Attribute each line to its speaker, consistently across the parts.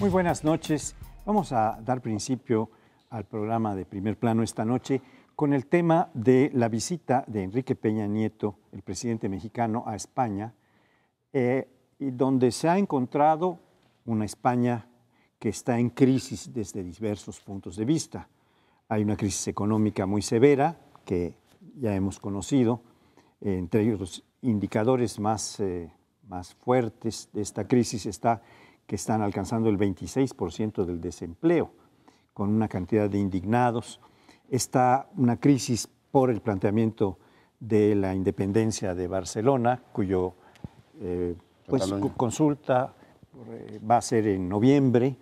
Speaker 1: Muy buenas noches. Vamos a dar principio al programa de Primer Plano esta noche con el tema de la visita de Enrique Peña Nieto, el presidente mexicano, a España, y donde se ha encontrado una España que está en crisis desde diversos puntos de vista. Hay una crisis económica muy severa que ya hemos conocido, entre ellos los indicadores más fuertes de esta crisis está que están alcanzando el 26% del desempleo, con una cantidad de indignados. Está una crisis por el planteamiento de la independencia de Barcelona, cuyo consulta va a ser en noviembre.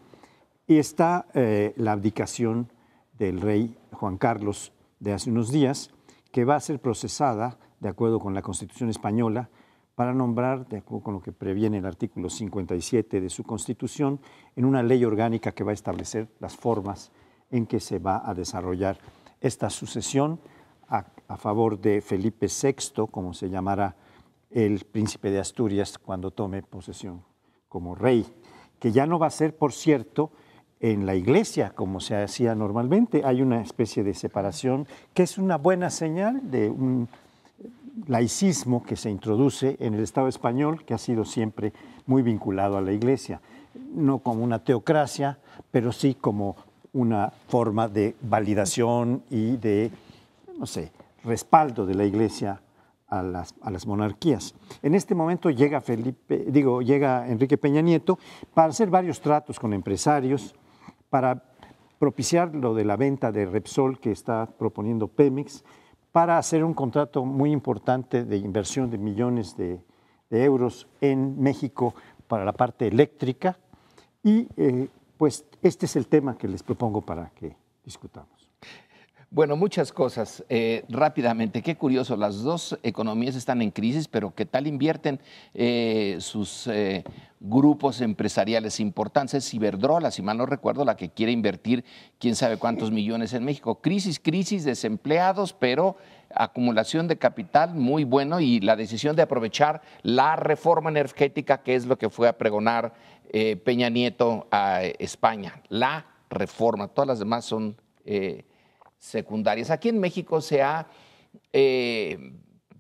Speaker 1: Y está la abdicación del rey Juan Carlos de hace unos días, que va a ser procesada, de acuerdo con la Constitución española, para nombrar, de acuerdo con lo que previene el artículo 57 de su Constitución, en una ley orgánica que va a establecer las formas en que se va a desarrollar esta sucesión a favor de Felipe VI, como se llamará el príncipe de Asturias cuando tome posesión como rey, que ya no va a ser, por cierto, en la iglesia como se hacía normalmente. Hay una especie de separación que es una buena señal de un laicismo que se introduce en el Estado español, que ha sido siempre muy vinculado a la Iglesia, no como una teocracia, pero sí como una forma de validación y de, no sé, respaldo de la Iglesia a las monarquías. En este momento llega Enrique Peña Nieto para hacer varios tratos con empresarios, para propiciar lo de la venta de Repsol que está proponiendo Pemex, para hacer un contrato muy importante de inversión de millones de euros en México para la parte eléctrica. Y pues este es el tema que les propongo para que discutamos.
Speaker 2: Bueno, muchas cosas. Rápidamente, qué curioso, las dos economías están en crisis, pero ¿qué tal invierten sus grupos empresariales importantes? Iberdrola, si mal no recuerdo, la que quiere invertir quién sabe cuántos millones en México. Crisis, desempleados, pero acumulación de capital muy bueno y la decisión de aprovechar la reforma energética, que es lo que fue a pregonar Peña Nieto a España. La reforma, todas las demás son secundarias. Aquí en México se ha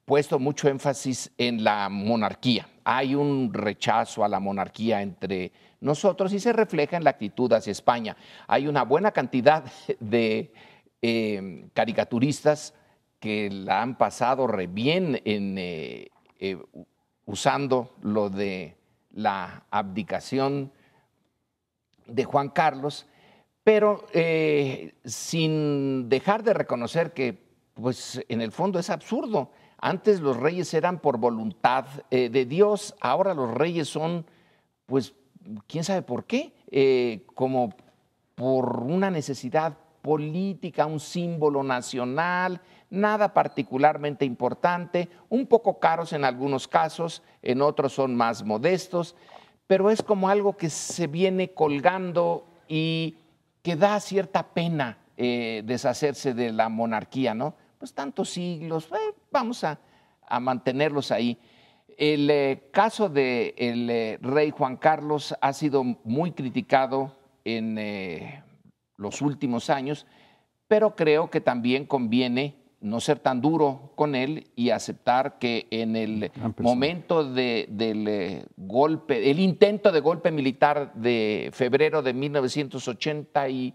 Speaker 2: puesto mucho énfasis en la monarquía. Hay un rechazo a la monarquía entre nosotros y se refleja en la actitud hacia España. Hay una buena cantidad de caricaturistas que la han pasado re bien usando lo de la abdicación de Juan Carlos, pero sin dejar de reconocer que, pues, en el fondo es absurdo. Antes los reyes eran por voluntad de Dios, ahora los reyes son, pues, quién sabe por qué, como por una necesidad política, un símbolo nacional, nada particularmente importante, un poco caros en algunos casos, en otros son más modestos, pero es como algo que se viene colgando y que da cierta pena deshacerse de la monarquía, ¿no? Pues tantos siglos, vamos a mantenerlos ahí. El caso del rey Juan Carlos ha sido muy criticado en los últimos años, pero creo que también conviene no ser tan duro con él y aceptar que en el momento del golpe, el intento de golpe militar de febrero de 1981,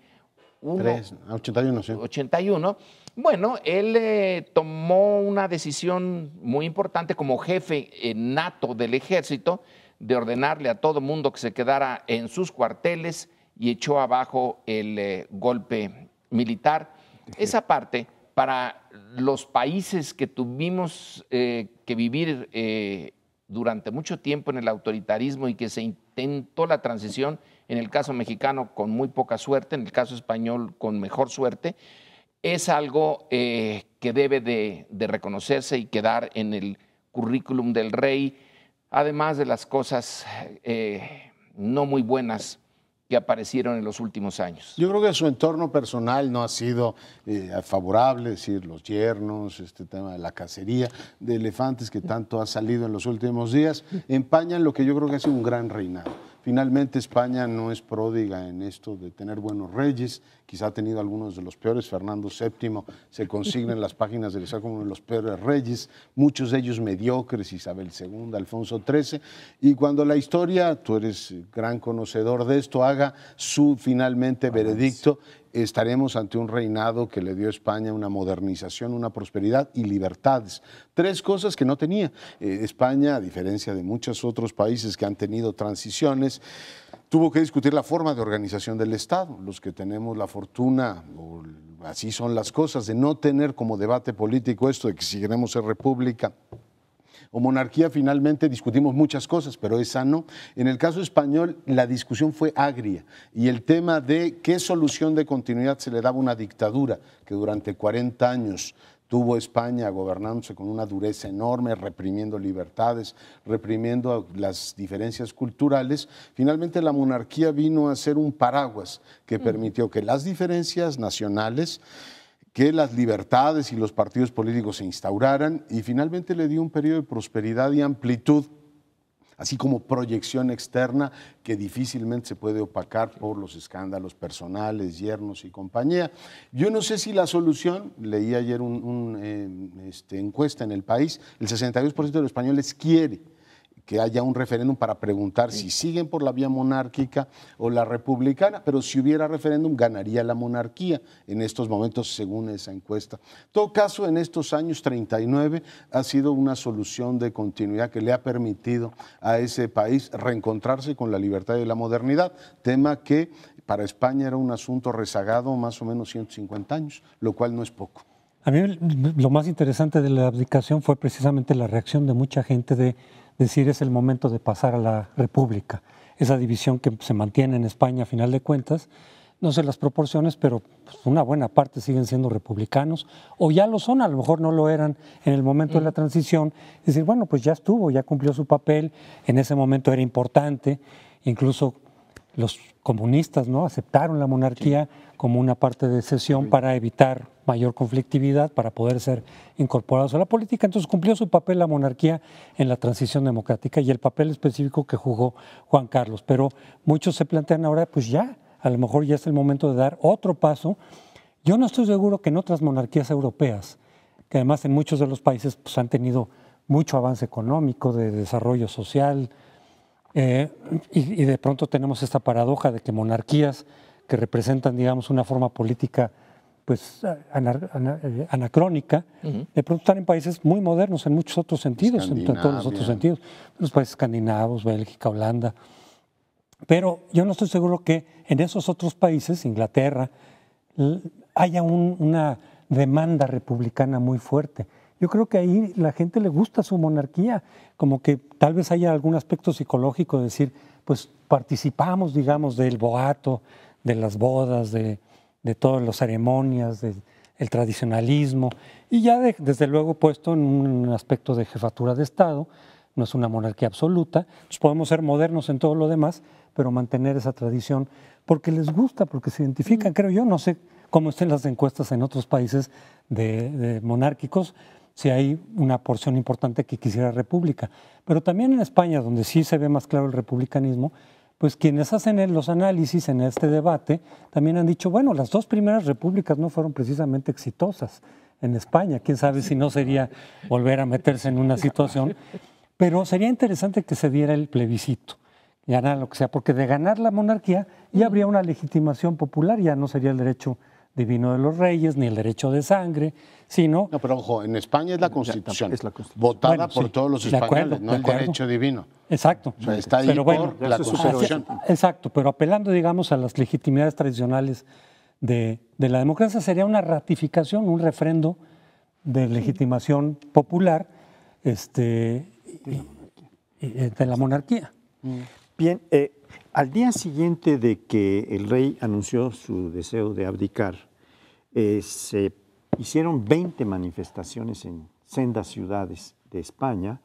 Speaker 2: bueno, él tomó una decisión muy importante como jefe nato del ejército de ordenarle a todo mundo que se quedara en sus cuarteles y echó abajo el golpe militar. Esa parte, para los países que tuvimos que vivir durante mucho tiempo en el autoritarismo y que se intentó la transición, en el caso mexicano con muy poca suerte, en el caso español con mejor suerte, es algo que debe de reconocerse y quedar en el currículum del rey, además de las cosas no muy buenas que aparecieron en los últimos años.
Speaker 3: Yo creo que su entorno personal no ha sido favorable, es decir, los yernos, este tema de la cacería de elefantes que tanto ha salido en los últimos días, empañan lo que yo creo que ha sido un gran reinado. Finalmente España no es pródiga en esto de tener buenos reyes, quizá ha tenido algunos de los peores. Fernando VII se consigna en las páginas del Estado como uno de los peores reyes, muchos de ellos mediocres, Isabel II, Alfonso XIII, y cuando la historia, tú eres gran conocedor de esto, haga su finalmente veredicto, estaremos ante un reinado que le dio a España una modernización, una prosperidad y libertades. Tres cosas que no tenía. España, a diferencia de muchos otros países que han tenido transiciones, tuvo que discutir la forma de organización del Estado. Los que tenemos la fortuna, o así son las cosas, de no tener como debate político esto de que si queremos ser república o monarquía, finalmente discutimos muchas cosas, pero esa no. En el caso español, la discusión fue agria y el tema de qué solución de continuidad se le daba a una dictadura que durante 40 años tuvo España gobernándose con una dureza enorme, reprimiendo libertades, reprimiendo las diferencias culturales. Finalmente la monarquía vino a ser un paraguas que permitió que las diferencias nacionales, que las libertades y los partidos políticos se instauraran y finalmente le dio un periodo de prosperidad y amplitud, así como proyección externa que difícilmente se puede opacar por los escándalos personales, yernos y compañía. Yo no sé si la solución, leí ayer una encuesta en El País, el 62% de los españoles quiere que haya un referéndum para preguntar si siguen por la vía monárquica o la republicana, pero si hubiera referéndum ganaría la monarquía en estos momentos según esa encuesta. En todo caso, en estos años 39 ha sido una solución de continuidad que le ha permitido a ese país reencontrarse con la libertad y la modernidad, tema que para España era un asunto rezagado más o menos 150 años, lo cual no es poco.
Speaker 4: A mí lo más interesante de la abdicación fue precisamente la reacción de mucha gente de decir es el momento de pasar a la república. Esa división que se mantiene en España a final de cuentas, no sé las proporciones, pero una buena parte siguen siendo republicanos, o ya lo son, a lo mejor no lo eran en el momento de la transición. Es decir, bueno, pues ya estuvo, ya cumplió su papel, en ese momento era importante, incluso los comunistas, ¿no?, aceptaron la monarquía como una parte de cesión para evitar mayor conflictividad, para poder ser incorporados a la política. Entonces cumplió su papel la monarquía en la transición democrática y el papel específico que jugó Juan Carlos. Pero muchos se plantean ahora, pues ya, a lo mejor ya es el momento de dar otro paso. Yo no estoy seguro que en otras monarquías europeas, que además en muchos de los países pues, han tenido mucho avance económico, de desarrollo social, y de pronto tenemos esta paradoja de que monarquías que representan, digamos, una forma política pues anacrónica, de pronto están en países muy modernos en muchos otros sentidos, en todos los otros sentidos, los países escandinavos, Bélgica, Holanda. Pero yo no estoy seguro que en esos otros países, Inglaterra, haya una demanda republicana muy fuerte. Yo creo que ahí la gente le gusta su monarquía, como que tal vez haya algún aspecto psicológico de decir, pues participamos, digamos, del boato, de las bodas, de todas las ceremonias, del tradicionalismo, y ya desde luego puesto en un aspecto de jefatura de Estado, no es una monarquía absoluta, pues podemos ser modernos en todo lo demás, pero mantener esa tradición, porque les gusta, porque se identifican, creo yo, no sé cómo estén las encuestas en otros países de monárquicos, si hay una porción importante que quisiera república. Pero también en España, donde sí se ve más claro el republicanismo, pues quienes hacen los análisis en este debate también han dicho, bueno, las dos primeras repúblicas no fueron precisamente exitosas en España. Quién sabe si no sería volver a meterse en una situación. Pero sería interesante que se diera el plebiscito, ganar lo que sea, porque de ganar la monarquía ya habría una legitimación popular, ya no sería el derecho divino de los reyes, ni el derecho de sangre, sino...
Speaker 3: No, pero ojo, en España es la Constitución,
Speaker 1: votada
Speaker 3: bueno, por todos los españoles, no el derecho divino.
Speaker 4: Exacto.
Speaker 3: O sea, está ahí
Speaker 4: pero
Speaker 3: por la Constitución.
Speaker 4: Exacto, pero apelando, digamos, a las legitimidades tradicionales de la democracia, sería una ratificación, un refrendo de legitimación popular de la monarquía.
Speaker 1: Bien, al día siguiente de que el rey anunció su deseo de abdicar, se hicieron 20 manifestaciones en sendas ciudades de España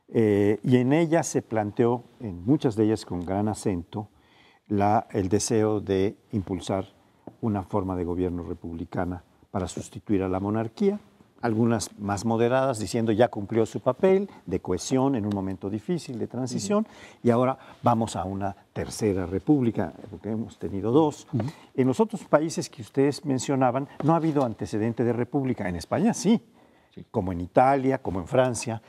Speaker 1: y en ellas se planteó, en muchas de ellas con gran acento, el deseo de impulsar una forma de gobierno republicana para sustituir a la monarquía. algunas más moderadas diciendo ya cumplió su papel de cohesión en un momento difícil de transición y ahora vamos a una tercera república, porque hemos tenido dos. En los otros países que ustedes mencionaban no ha habido antecedente de república. En España sí, como en Italia, como en Francia,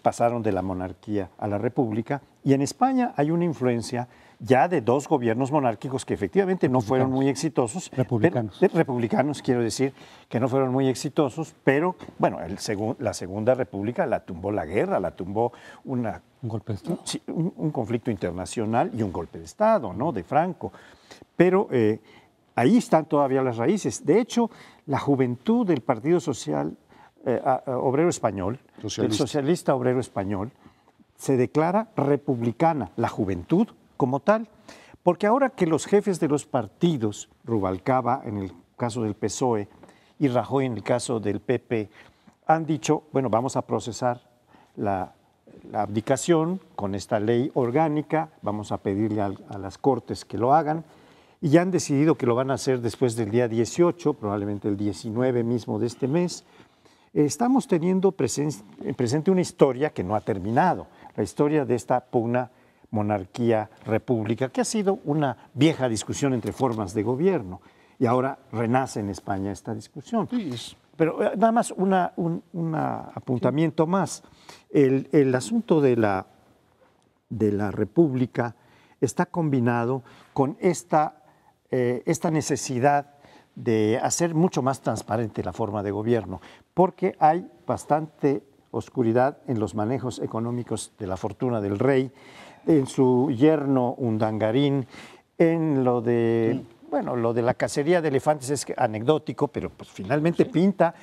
Speaker 1: pasaron de la monarquía a la república y en España hay una influencia ya de dos gobiernos monárquicos que efectivamente no fueron muy exitosos. Republicanos, quiero decir, que no fueron muy exitosos, pero bueno, la Segunda República la tumbó la guerra, la tumbó ¿Un golpe de Estado? Sí, un conflicto internacional y un golpe de Estado, ¿no? De Franco. Pero ahí están todavía las raíces. De hecho, la juventud del Partido Social Obrero Español, el socialista obrero español, se declara republicana, la juventud como tal, porque ahora que los jefes de los partidos, Rubalcaba en el caso del PSOE y Rajoy en el caso del PP, han dicho, bueno, vamos a procesar la abdicación con esta ley orgánica, vamos a pedirle a las Cortes que lo hagan, y ya han decidido que lo van a hacer después del día 18, probablemente el 19 mismo de este mes. Estamos teniendo presente una historia que no ha terminado, la historia de esta pugna monarquía-república, que ha sido una vieja discusión entre formas de gobierno y ahora renace en España esta discusión. Pero nada más un apuntamiento más. El asunto de la república está combinado con esta necesidad de hacer mucho más transparente la forma de gobierno, porque hay bastante oscuridad en los manejos económicos de la fortuna del rey, en su yerno Undangarín, en lo de la cacería de elefantes es anecdótico, pero pues finalmente pinta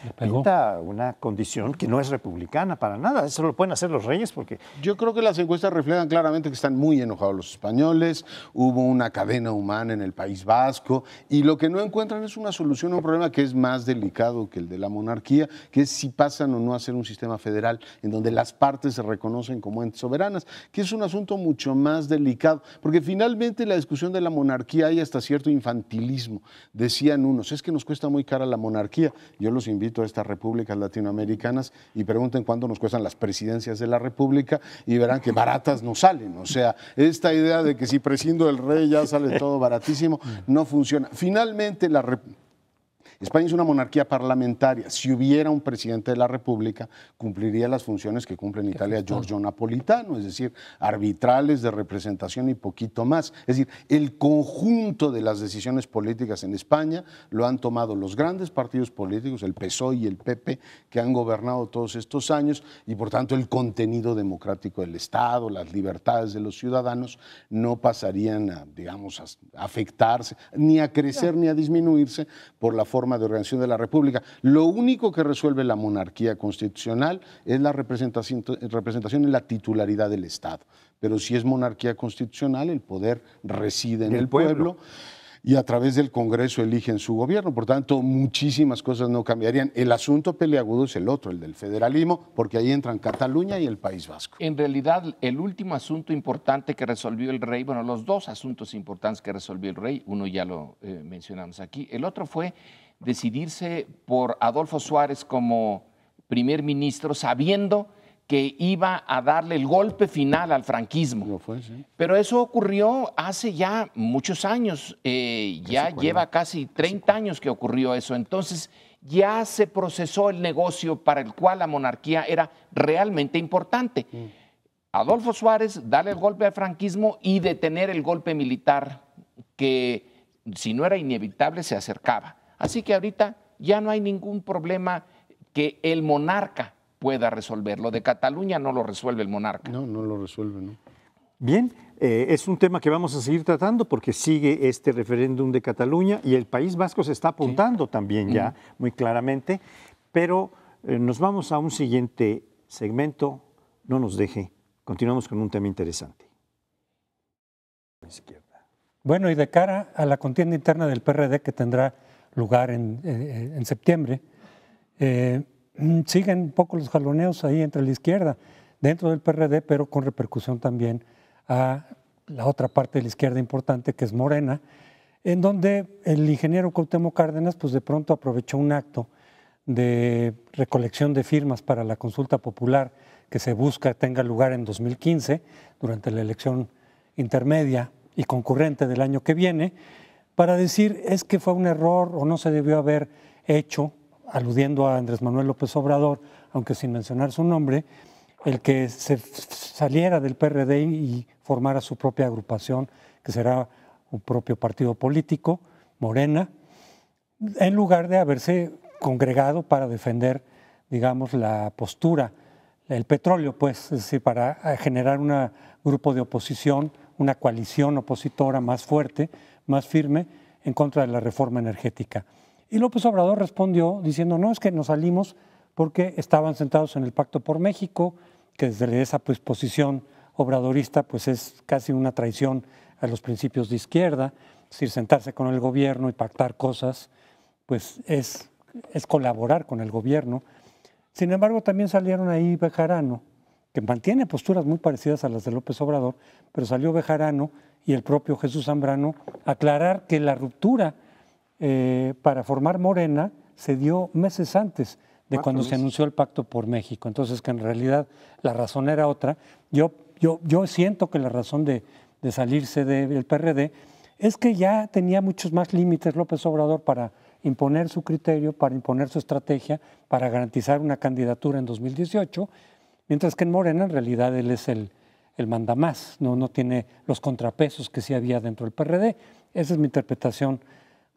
Speaker 1: una condición que no es republicana para nada. Eso lo pueden hacer los reyes porque...
Speaker 3: Yo creo que las encuestas reflejan claramente que están muy enojados los españoles, hubo una cadena humana en el País Vasco y lo que no encuentran es una solución a un problema que es más delicado que el de la monarquía, que es si pasan o no a ser un sistema federal en donde las partes se reconocen como entes soberanas, que es un asunto mucho más delicado, porque finalmente la discusión de la monarquía hay hasta cierto infantilismo. Decían unos, es que nos cuesta muy cara la monarquía. Yo los invito a estas repúblicas latinoamericanas y pregunten cuánto nos cuestan las presidencias de la república y verán que baratas no salen. O sea, esta idea de que si prescindo del rey ya sale todo baratísimo, no funciona. Finalmente, España es una monarquía parlamentaria. Si hubiera un presidente de la República, cumpliría las funciones que cumple en Italia Giorgio Napolitano, es decir, arbitrales de representación y poquito más. Es decir, el conjunto de las decisiones políticas en España lo han tomado los grandes partidos políticos, el PSOE y el PP, que han gobernado todos estos años y por tanto el contenido democrático del Estado, las libertades de los ciudadanos no pasarían a, digamos, a afectarse, ni a crecer ni a disminuirse por la forma de organización de la República. Lo único que resuelve la monarquía constitucional es la representación en la titularidad del Estado. Pero si es monarquía constitucional, el poder reside en el pueblo y a través del Congreso eligen su gobierno. Por tanto, muchísimas cosas no cambiarían. El asunto peliagudo es el otro, el del federalismo, porque ahí entran Cataluña y el País Vasco.
Speaker 2: En realidad, el último asunto importante que resolvió el rey, bueno, los dos asuntos importantes que resolvió el rey, uno ya lo mencionamos aquí, el otro fue decidirse por Adolfo Suárez como primer ministro, sabiendo que iba a darle el golpe final al franquismo.
Speaker 3: Lo fue, sí.
Speaker 2: Pero eso ocurrió hace ya muchos años, ya lleva casi 30 años que ocurrió eso. Entonces ya se procesó el negocio para el cual la monarquía era realmente importante. Adolfo Suárez, darle el golpe al franquismo y detener el golpe militar que, si no era inevitable, se acercaba. Así que ahorita ya no hay ningún problema que el monarca pueda resolver. Lo de Cataluña no lo resuelve el monarca.
Speaker 3: No, no lo resuelve, ¿no?
Speaker 1: Bien, es un tema que vamos a seguir tratando porque sigue este referéndum de Cataluña y el País Vasco se está apuntando también ya muy claramente, pero nos vamos a un siguiente segmento. No nos deje, continuamos con un tema interesante.
Speaker 4: Bueno, y de cara a la contienda interna del PRD que tendrá lugar en septiembre, siguen un poco los jaloneos ahí entre la izquierda, dentro del PRD, pero con repercusión también a la otra parte de la izquierda importante, que es Morena, en donde el ingeniero Cuauhtémoc Cárdenas, pues de pronto aprovechó un acto de recolección de firmas para la consulta popular que se busca tenga lugar en 2015, durante la elección intermedia y concurrente del año que viene, para decir es que fue un error o no se debió haber hecho, aludiendo a Andrés Manuel López Obrador, aunque sin mencionar su nombre, el que se saliera del PRD y formara su propia agrupación, que será un propio partido político, Morena, en lugar de haberse congregado para defender, digamos, la postura, el petróleo, pues, es decir, para generar un grupo de oposición, una coalición opositora más fuerte, más firme, en contra de la reforma energética. Y López Obrador respondió diciendo, no, es que nos salimos porque estaban sentados en el Pacto por México, que desde esa pues, posición obradorista pues, es casi una traición a los principios de izquierda, es decir, sentarse con el gobierno y pactar cosas, pues es colaborar con el gobierno. Sin embargo, también salieron ahí Bejarano, que mantiene posturas muy parecidas a las de López Obrador, pero salió Bejarano y el propio Jesús Zambrano a aclarar que la ruptura para formar Morena se dio meses antes de cuando se anunció el Pacto por México. Entonces, que en realidad la razón era otra. Yo siento que la razón de salirse del PRD es que ya tenía muchos más límites López Obrador para imponer su criterio, para imponer su estrategia, para garantizar una candidatura en 2018, mientras que en Morena en realidad él es el mandamás, no tiene los contrapesos que sí había dentro del PRD. Esa es mi interpretación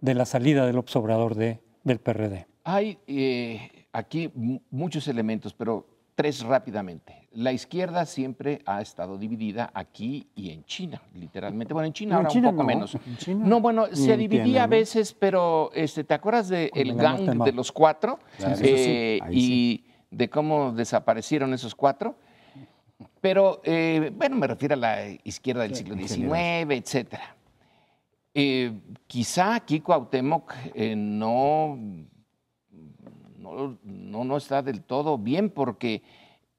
Speaker 4: de la salida de López Obrador del PRD.
Speaker 2: Hay aquí muchos elementos, pero tres rápidamente. La izquierda siempre ha estado dividida aquí y en China, literalmente. Bueno, en China ahora un poco menos. No, bueno, se dividía a veces, pero ¿te acuerdas del gang de los cuatro?
Speaker 1: Sí.
Speaker 2: Y de cómo desaparecieron esos cuatro. Pero, bueno, me refiero a la izquierda del siglo XIX, etcétera. Quizá aquí Cuauhtémoc no está del todo bien, porque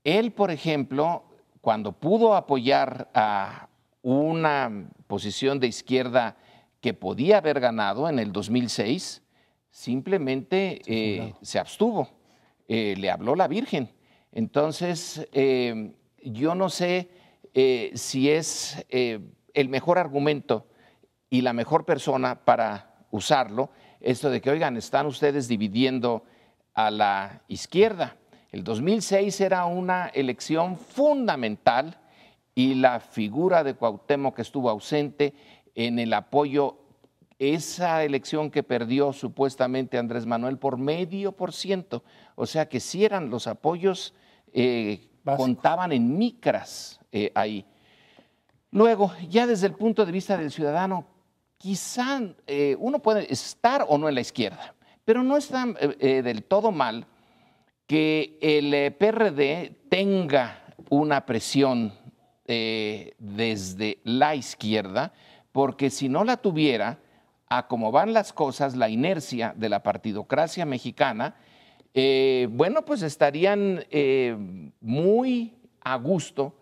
Speaker 2: él, por ejemplo, cuando pudo apoyar a una posición de izquierda que podía haber ganado en el 2006, simplemente se abstuvo, le habló la Virgen. Entonces, yo no sé si es el mejor argumento y la mejor persona para usarlo, esto de que, oigan, están ustedes dividiendo a la izquierda. El 2006 era una elección fundamental y la figura de Cuauhtémoc estuvo ausente en el apoyo, esa elección que perdió supuestamente Andrés Manuel por 0,5%, o sea que sí eran los apoyos, contaban en micras ahí. Luego, ya desde el punto de vista del ciudadano, quizá uno puede estar o no en la izquierda, pero no está del todo mal que el PRD tenga una presión desde la izquierda, porque si no la tuviera, a cómo van las cosas, la inercia de la partidocracia mexicana, bueno, pues estarían muy a gusto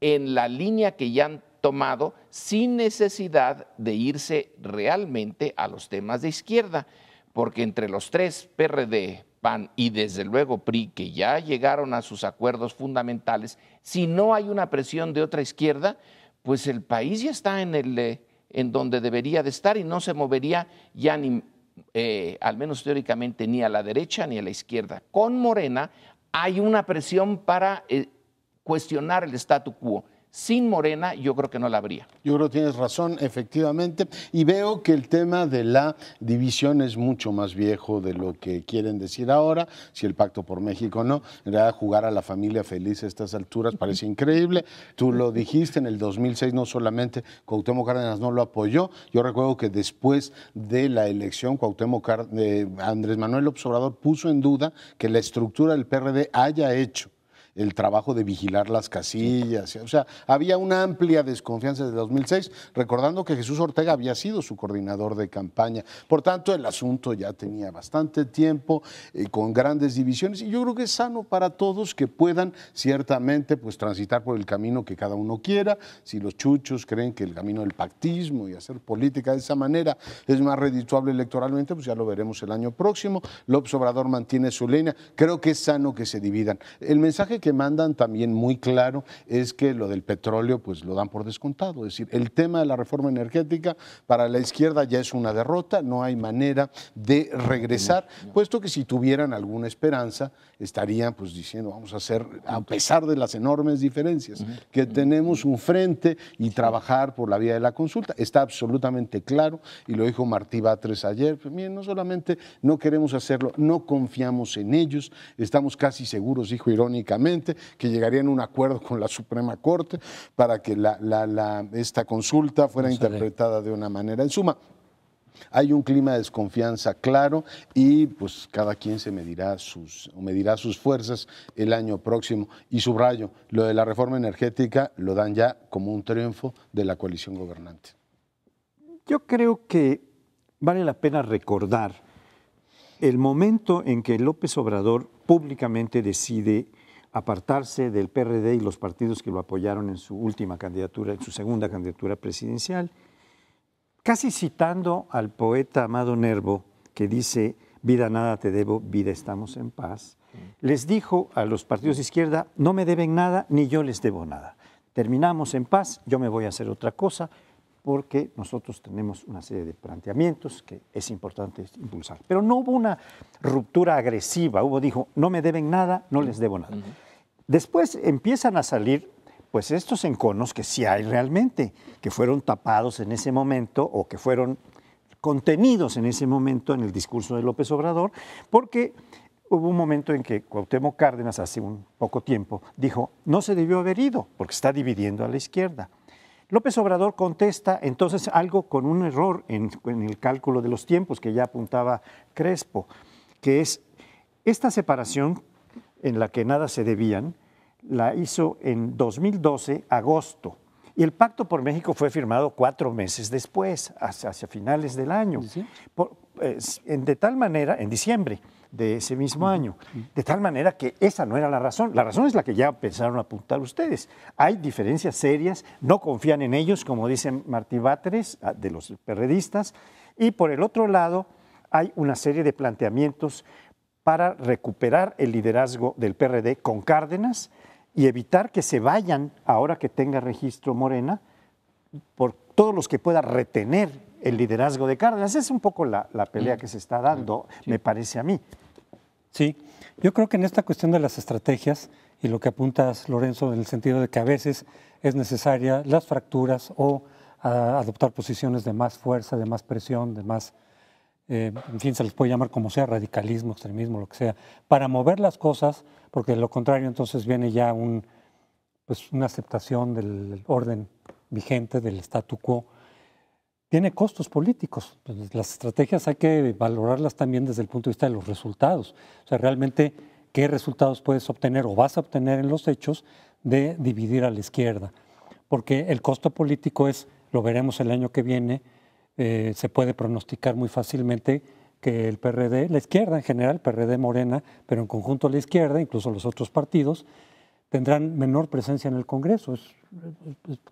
Speaker 2: en la línea que ya han tomado, sin necesidad de irse realmente a los temas de izquierda, porque entre los tres, PRD, PAN y desde luego PRI, que ya llegaron a sus acuerdos fundamentales, si no hay una presión de otra izquierda, pues el país ya está en donde debería de estar y no se movería ya ni, al menos teóricamente, ni a la derecha ni a la izquierda. Con Morena hay una presión para cuestionar el statu quo. Sin Morena yo creo que no la habría.
Speaker 3: Yo creo que tienes razón, efectivamente, y veo que el tema de la división es mucho más viejo de lo que quieren decir ahora, si el Pacto por México o no. En realidad, jugar a la familia feliz a estas alturas parece increíble. Tú lo dijiste, en el 2006 no solamente Cuauhtémoc Cárdenas no lo apoyó, yo recuerdo que después de la elección Andrés Manuel López Obrador puso en duda que la estructura del PRD haya hecho el trabajo de vigilar las casillas. O sea, había una amplia desconfianza desde 2006, recordando que Jesús Ortega había sido su coordinador de campaña. Por tanto, el asunto ya tenía bastante tiempo, con grandes divisiones, y yo creo que es sano para todos que puedan ciertamente pues transitar por el camino que cada uno quiera. Si los chuchos creen que el camino del pactismo y hacer política de esa manera es más redituable electoralmente, pues ya lo veremos el año próximo. López Obrador mantiene su línea. Creo que es sano que se dividan. El mensaje que mandan también muy claro es que lo del petróleo pues lo dan por descontado. Es decir, el tema de la reforma energética para la izquierda ya es una derrota, no hay manera de regresar, puesto que si tuvieran alguna esperanza estarían pues diciendo vamos a hacer, a pesar de las enormes diferencias que tenemos, un frente y trabajar por la vía de la consulta. Está absolutamente claro, y lo dijo Martí Batres ayer, pues miren, no solamente no queremos hacerlo, no confiamos en ellos, estamos casi seguros, dijo irónicamente, que llegarían a un acuerdo con la Suprema Corte para que esta consulta fuera interpretada de una manera. En suma, hay un clima de desconfianza claro y pues cada quien se medirá sus fuerzas el año próximo. Y subrayo, lo de la reforma energética lo dan ya como un triunfo de la coalición gobernante.
Speaker 1: Yo creo que vale la pena recordar el momento en que López Obrador públicamente decide apartarse del PRD y los partidos que lo apoyaron en su última candidatura, en su segunda candidatura presidencial, casi citando al poeta Amado Nervo, que dice, vida nada te debo, vida estamos en paz, les dijo a los partidos de izquierda, no me deben nada, ni yo les debo nada. Terminamos en paz, yo me voy a hacer otra cosa, porque nosotros tenemos una serie de planteamientos que es importante impulsar. Pero no hubo una ruptura agresiva, dijo, no me deben nada, no les debo nada. Después empiezan a salir pues estos enconos que sí hay realmente, que fueron tapados en ese momento o que fueron contenidos en ese momento en el discurso de López Obrador, porque hubo un momento en que Cuauhtémoc Cárdenas, hace un poco tiempo, dijo, no se debió haber ido, porque está dividiendo a la izquierda. López Obrador contesta entonces algo con un error en el cálculo de los tiempos que ya apuntaba Crespo, que es esta separación en la que nada se debían, la hizo en 2012, agosto, y el Pacto por México fue firmado 4 meses después, hacia finales del año,
Speaker 4: ¿Sí?
Speaker 1: de tal manera, en diciembre de ese mismo año, de tal manera que esa no era la razón es la que ya pensaron apuntar ustedes. Hay diferencias serias, no confían en ellos, como dicen Martí Batres, de los perredistas, y por el otro lado hay una serie de planteamientos para recuperar el liderazgo del PRD con Cárdenas y evitar que se vayan, ahora que tenga registro Morena, por todos los que pueda retener el liderazgo de Cárdenas. Es un poco la pelea que se está dando, me parece a mí.
Speaker 4: Sí, yo creo que en esta cuestión de las estrategias, y lo que apuntas, Lorenzo, en el sentido de que a veces es necesaria las fracturas o adoptar posiciones de más fuerza, de más presión, de más, en fin, se les puede llamar como sea, radicalismo, extremismo, lo que sea, para mover las cosas, porque de lo contrario entonces viene ya una aceptación del orden vigente, del statu quo. Tiene costos políticos. Pues las estrategias hay que valorarlas también desde el punto de vista de los resultados. O sea, realmente, ¿qué resultados puedes obtener o vas a obtener en los hechos de dividir a la izquierda? Porque el costo político es, lo veremos el año que viene, se puede pronosticar muy fácilmente que el PRD, la izquierda en general, PRD Morena, pero en conjunto la izquierda, incluso los otros partidos, tendrán menor presencia en el Congreso.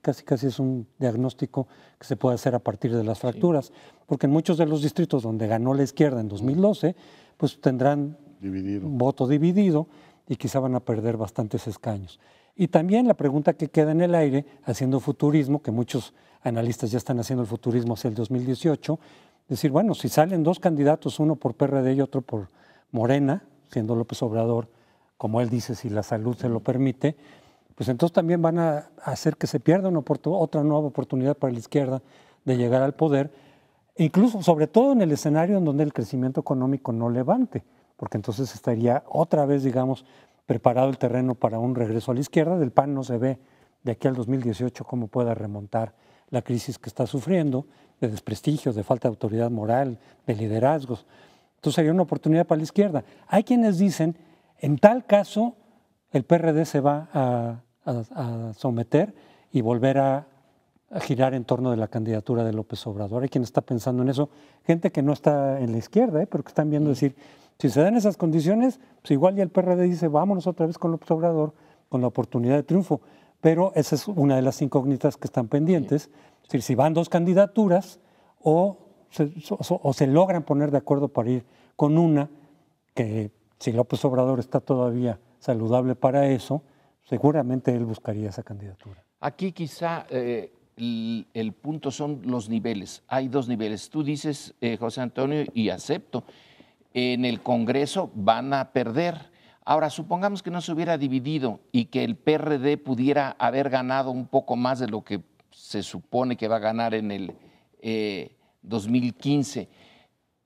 Speaker 4: Casi es un diagnóstico que se puede hacer a partir de las fracturas, porque en muchos de los distritos donde ganó la izquierda en 2012, pues tendrán un voto dividido y quizá van a perder bastantes escaños. Y también la pregunta que queda en el aire, haciendo futurismo, que muchos analistas ya están haciendo el futurismo hacia el 2018, decir, bueno, si salen 2 candidatos, uno por PRD y otro por Morena, siendo López Obrador, como él dice, si la salud se lo permite, pues entonces también van a hacer que se pierda otra nueva oportunidad para la izquierda de llegar al poder, incluso, sobre todo en el escenario en donde el crecimiento económico no levante, porque entonces estaría otra vez, digamos, preparado el terreno para un regreso a la izquierda. Del PAN no se ve de aquí al 2018 cómo pueda remontar la crisis que está sufriendo, de desprestigio, de falta de autoridad moral, de liderazgos. Entonces sería una oportunidad para la izquierda. Hay quienes dicen, en tal caso, el PRD se va a someter y volver a girar en torno de la candidatura de López Obrador. Hay quien está pensando en eso, gente que no está en la izquierda, pero que están viendo decir, si se dan esas condiciones, pues igual ya el PRD dice, vámonos otra vez con López Obrador, con la oportunidad de triunfo. Pero esa es una de las incógnitas que están pendientes. Es decir, si van dos candidaturas o se logran poner de acuerdo para ir con una, que si López Obrador está todavía saludable para eso, seguramente él buscaría esa candidatura.
Speaker 2: Aquí quizá el punto son los niveles. Hay dos niveles. Tú dices, José Antonio, y acepto, en el Congreso van a perder. Ahora, supongamos que no se hubiera dividido y que el PRD pudiera haber ganado un poco más de lo que se supone que va a ganar en el 2015.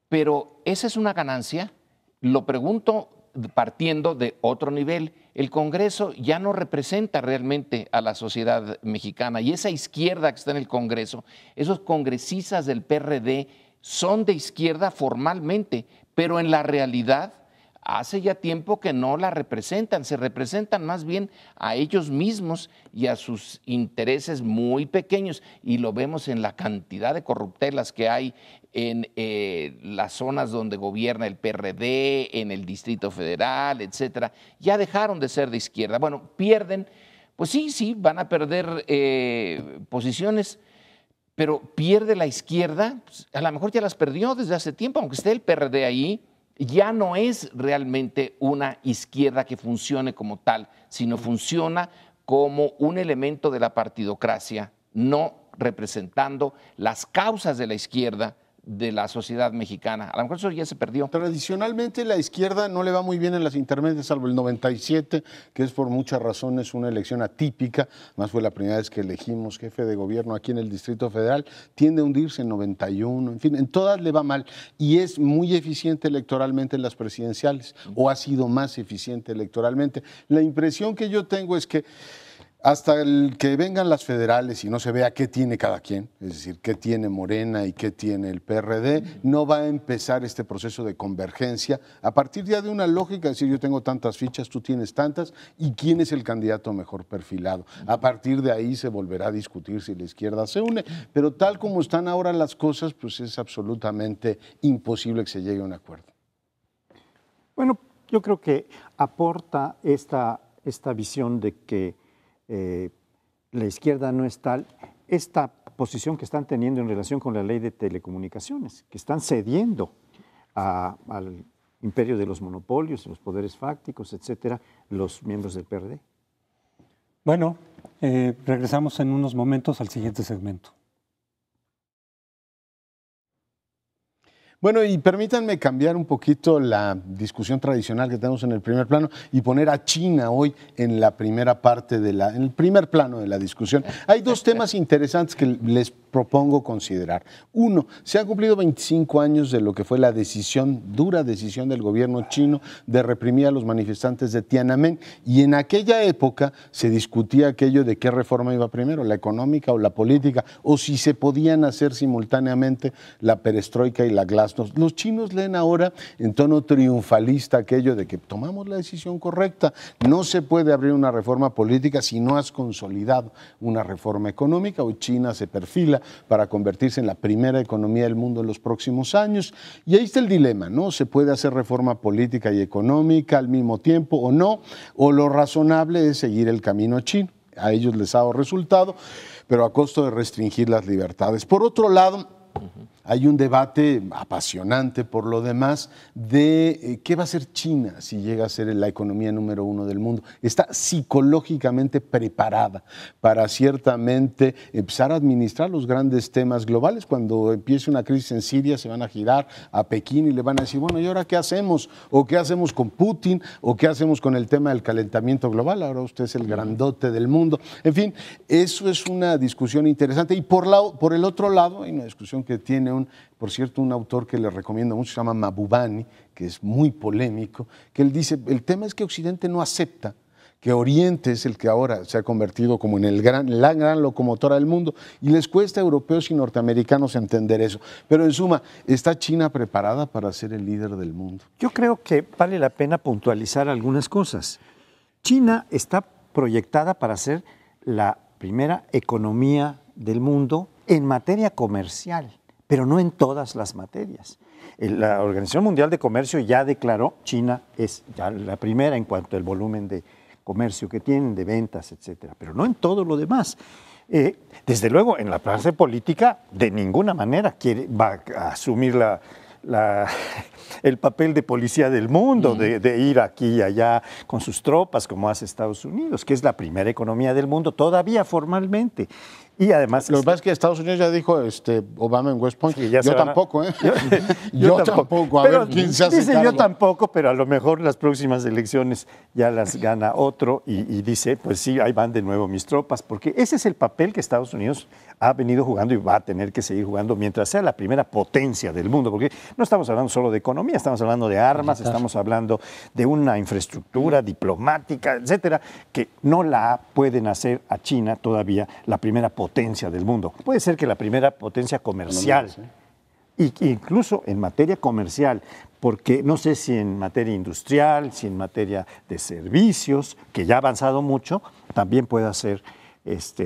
Speaker 2: Pero esa es una ganancia. Lo pregunto partiendo de otro nivel. El Congreso ya no representa realmente a la sociedad mexicana y esa izquierda que está en el Congreso, esos congresistas del PRD son de izquierda formalmente, pero en la realidad hace ya tiempo que no la representan, se representan más bien a ellos mismos y a sus intereses muy pequeños, y lo vemos en la cantidad de corruptelas que hay en las zonas donde gobierna el PRD, en el Distrito Federal, etcétera. Ya dejaron de ser de izquierda. Bueno, pierden, pues sí, van a perder posiciones, pero pierde la izquierda, pues a lo mejor ya las perdió desde hace tiempo, aunque esté el PRD ahí. Ya no es realmente una izquierda que funcione como tal, sino funciona como un elemento de la partidocracia, no representando las causas de la izquierda de la sociedad mexicana. A lo mejor eso ya se perdió.
Speaker 3: Tradicionalmente la izquierda no le va muy bien en las intermedias, salvo el 97, que es por muchas razones una elección atípica, más fue la primera vez que elegimos jefe de gobierno aquí en el Distrito Federal, tiende a hundirse en 91, en fin, en todas le va mal y es muy eficiente electoralmente en las presidenciales, o ha sido más eficiente electoralmente. La impresión que yo tengo es que hasta el que vengan las federales y no se vea qué tiene cada quien, es decir, qué tiene Morena y qué tiene el PRD, no va a empezar este proceso de convergencia a partir ya de una lógica, es decir, yo tengo tantas fichas, tú tienes tantas, y quién es el candidato mejor perfilado. A partir de ahí se volverá a discutir si la izquierda se une, pero tal como están ahora las cosas, pues es absolutamente imposible que se llegue a un acuerdo.
Speaker 1: Bueno, yo creo que aporta esta visión de que la izquierda no es tal, esta posición que están teniendo en relación con la ley de telecomunicaciones, que están cediendo al imperio de los monopolios, los poderes fácticos, etcétera, los miembros del PRD.
Speaker 4: Bueno, regresamos en unos momentos al siguiente segmento.
Speaker 3: Bueno, y permítanme cambiar un poquito la discusión tradicional que tenemos en el primer plano y poner a China hoy en la primera parte en el primer plano de la discusión. Hay dos temas interesantes que les propongo considerar. Uno, se han cumplido 25 años de lo que fue la dura decisión del gobierno chino de reprimir a los manifestantes de Tiananmen, y en aquella época se discutía aquello de qué reforma iba primero, la económica o la política, o si se podían hacer simultáneamente la perestroika y la glasnost. Los chinos leen ahora en tono triunfalista aquello de que tomamos la decisión correcta, no se puede abrir una reforma política si no has consolidado una reforma económica. Hoy China se perfila para convertirse en la primera economía del mundo en los próximos años, y ahí está el dilema, ¿no? ¿Se puede hacer reforma política y económica al mismo tiempo o no? O lo razonable es seguir el camino chino. A ellos les ha dado resultado, pero a costo de restringir las libertades. Por otro lado, hay un debate apasionante por lo demás de qué va a hacer China si llega a ser la economía número 1 del mundo. Está psicológicamente preparada para ciertamente empezar a administrar los grandes temas globales. Cuando empiece una crisis en Siria se van a girar a Pekín y le van a decir, bueno, ¿y ahora qué hacemos? ¿O qué hacemos con Putin? ¿O qué hacemos con el tema del calentamiento global? Ahora usted es el grandote del mundo. En fin, eso es una discusión interesante. Y por el otro lado hay una discusión que tiene por cierto, un autor que le recomiendo mucho, se llama Mahbubani, que es muy polémico, que él dice, el tema es que Occidente no acepta que Oriente es el que ahora se ha convertido como en la gran locomotora del mundo, y les cuesta a europeos y norteamericanos entender eso. Pero en suma, ¿está China preparada para ser el líder del mundo?
Speaker 1: Yo creo que vale la pena puntualizar algunas cosas. China está proyectada para ser la primera economía del mundo en materia comercial, pero no en todas las materias. La Organización Mundial de Comercio ya declaró China es ya la primera en cuanto al volumen de comercio que tienen, de ventas, etcétera, pero no en todo lo demás. Desde luego, en la parte política, de ninguna manera va a asumir el papel de policía del mundo, de ir aquí y allá con sus tropas, como hace Estados Unidos, que es la primera economía del mundo, todavía formalmente. Y además...
Speaker 3: Lo que pasa es que Estados Unidos ya dijo Obama en West Point,
Speaker 1: Sí,
Speaker 3: yo tampoco, ¿eh? Yo tampoco, a
Speaker 1: pero
Speaker 3: ver quién se hace
Speaker 1: dice
Speaker 3: cargo.
Speaker 1: yo tampoco, pero a lo mejor las próximas elecciones ya las gana otro y dice, pues sí, ahí van de nuevo mis tropas, porque ese es el papel que Estados Unidos ha venido jugando y va a tener que seguir jugando mientras sea la primera potencia del mundo, porque no estamos hablando solo de economía, estamos hablando de armas, estamos hablando de una infraestructura diplomática, etcétera, que no la pueden hacer a China todavía la primera potencia del mundo. Puede ser que la primera potencia comercial, y incluso en materia comercial, porque no sé si en materia industrial, si en materia de servicios, que ya ha avanzado mucho, también pueda ser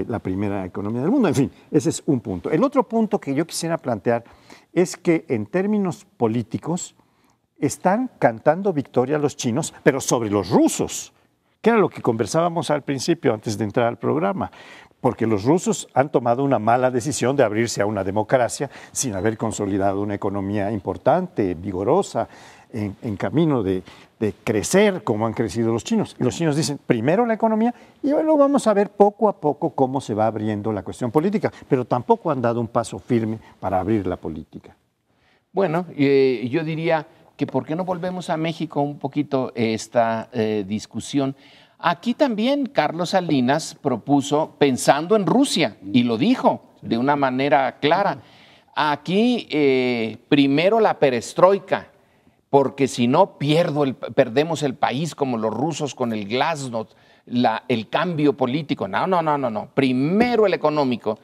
Speaker 1: la primera economía del mundo. En fin, ese es un punto. El otro punto que yo quisiera plantear es que en términos políticos están cantando victoria los chinos, pero sobre los rusos, que era lo que conversábamos al principio antes de entrar al programa, porque los rusos han tomado una mala decisión de abrirse a una democracia sin haber consolidado una economía importante, vigorosa, en camino de crecer como han crecido los chinos. Y los chinos dicen, primero la economía y luego vamos a ver poco a poco cómo se va abriendo la cuestión política, pero tampoco han dado un paso firme para abrir la política.
Speaker 2: Bueno, yo diría que ¿por qué no volvemos a México un poquito esta discusión? Aquí también Carlos Salinas propuso, pensando en Rusia, y lo dijo de una manera clara, aquí primero la perestroika, porque si no perdemos el país como los rusos con el glasnost, el cambio político. No, primero el económico.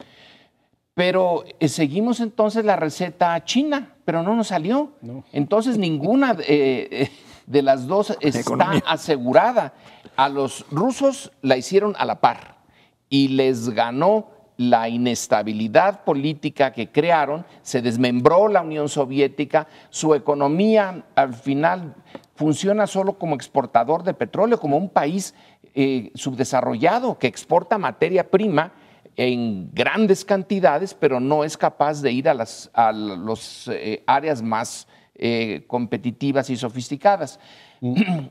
Speaker 2: Pero seguimos entonces la receta china, pero no nos salió. No. Entonces ninguna de las dos está asegurada. A los rusos la hicieron a la par y les ganó la inestabilidad política que crearon, se desmembró la Unión Soviética, su economía al final funciona solo como exportador de petróleo, como un país subdesarrollado que exporta materia prima en grandes cantidades, pero no es capaz de ir a las áreas más competitivas y sofisticadas.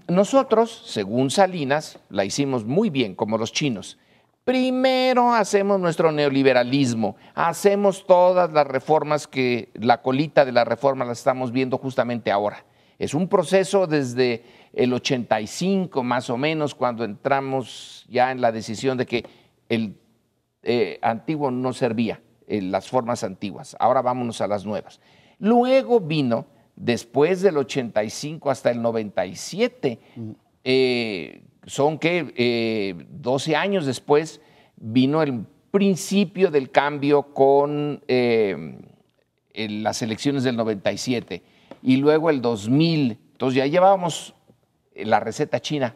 Speaker 2: Nosotros, según Salinas, la hicimos muy bien, como los chinos. Primero hacemos nuestro neoliberalismo, hacemos todas las reformas que la colita de la reforma la estamos viendo justamente ahora. Es un proceso desde el 85 más o menos, cuando entramos ya en la decisión de que el antiguo no servía, las formas antiguas. Ahora vámonos a las nuevas. Luego vino, después del 85 hasta el 97, son que 12 años después vino el principio del cambio con las elecciones del 97 y luego el 2000. Entonces ya llevábamos la receta china.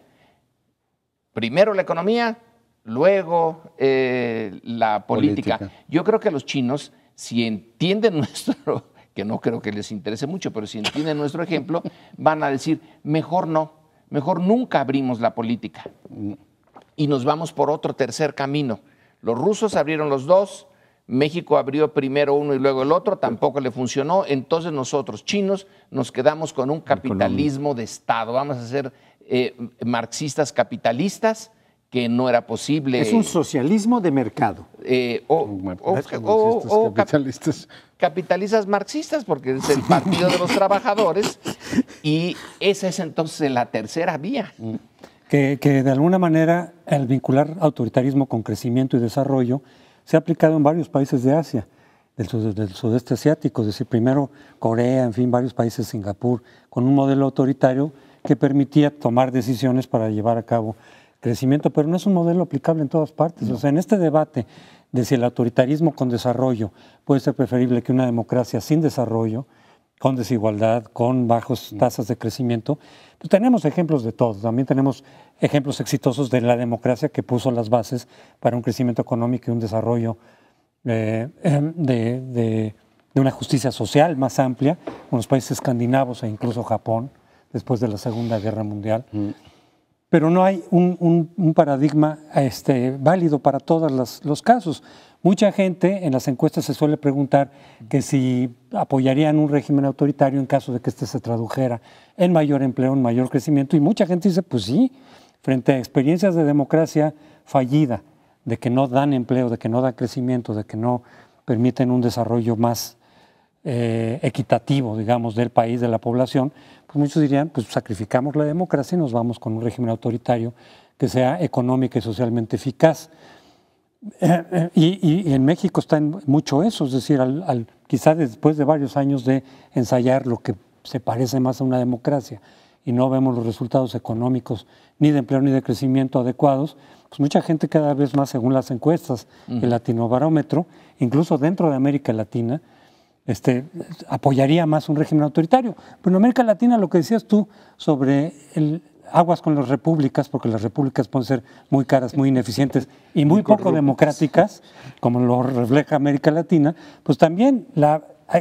Speaker 2: Primero la economía, luego la política. Yo creo que los chinos, si entienden nuestro, que no creo que les interese mucho, pero si entienden nuestro ejemplo, van a decir, mejor no. Mejor nunca abrimos la política y nos vamos por otro tercer camino. Los rusos abrieron los dos, México abrió primero uno y luego el otro, tampoco le funcionó, entonces nosotros, chinos, nos quedamos con un capitalismo de Estado. Vamos a ser marxistas capitalistas, que no era posible.
Speaker 1: Es un socialismo de mercado.
Speaker 2: Capitalistas marxistas, porque es el partido de los trabajadores, y esa es entonces la tercera vía.
Speaker 4: Que de alguna manera el vincular autoritarismo con crecimiento y desarrollo se ha aplicado en varios países de Asia, del sudeste asiático, es decir, primero Corea, en fin, varios países, Singapur, con un modelo autoritario que permitía tomar decisiones para llevar a cabo crecimiento, pero no es un modelo aplicable en todas partes. No. O sea, en este debate de si el autoritarismo con desarrollo puede ser preferible que una democracia sin desarrollo, con desigualdad, con bajos tasas de crecimiento. Pues tenemos ejemplos de todo. También tenemos ejemplos exitosos de la democracia que puso las bases para un crecimiento económico y un desarrollo de una justicia social más amplia, con los países escandinavos e incluso Japón, después de la Segunda Guerra Mundial. Pero no hay un paradigma válido para todos los casos. Mucha gente en las encuestas se suele preguntar que si apoyarían un régimen autoritario en caso de que este se tradujera en mayor empleo, en mayor crecimiento, y mucha gente dice, pues sí, frente a experiencias de democracia fallida, de que no dan empleo, de que no dan crecimiento, de que no permiten un desarrollo más equitativo, digamos, del país, de la población, pues muchos dirían, pues sacrificamos la democracia y nos vamos con un régimen autoritario que sea económica y socialmente eficaz. Y en México está en mucho eso, es decir, quizás después de varios años de ensayar lo que se parece más a una democracia y no vemos los resultados económicos ni de empleo ni de crecimiento adecuados, pues mucha gente cada vez más, según las encuestas, el Latinobarómetro, incluso dentro de América Latina, apoyaría más un régimen autoritario. Pero en América Latina, lo que decías tú sobre aguas con las repúblicas, porque las repúblicas pueden ser muy caras, muy ineficientes y muy poco democráticas, como lo refleja América Latina, pues también